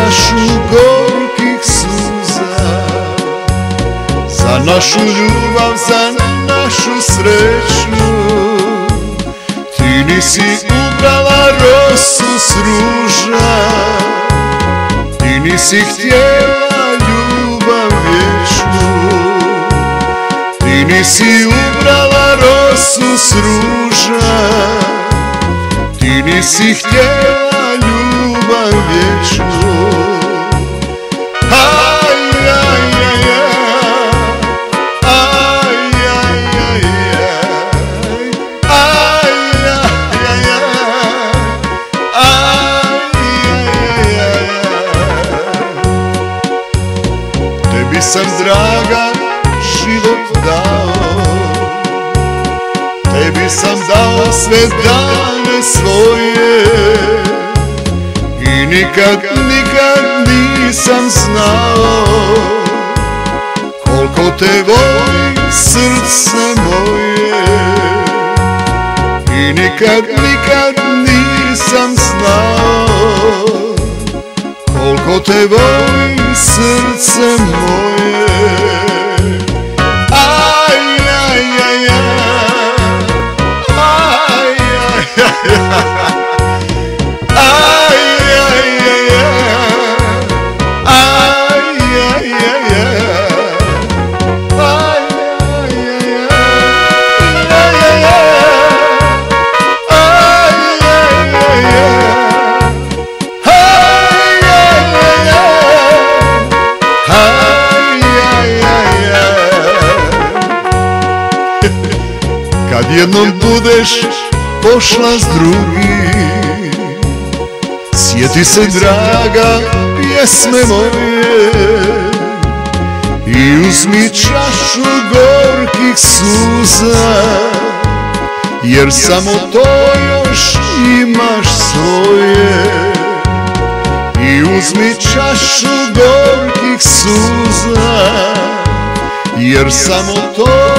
čašu gorkih suza, za našu ljubav, za našu sreću. Ti nisi ubrala rosu s ruža, ti nisi htjela ljubav vječnu. Ti nisi ubrala rosu s ruža, ti nisi htjela ljubav vječnu. Tebi sam, draga, život dao, tebi sam dao sve dane svoje i nikad nisam znao koliko te voli srce moje. I nikad nisam znao koliko te voli srce moje. Kad jednom budeš pošla s drugim, sjeti se, draga, pjesme moje i uzmi čašu gorkih suza, jer samo to još imaš svoje. I uzmi čašu gorkih suza, jer samo to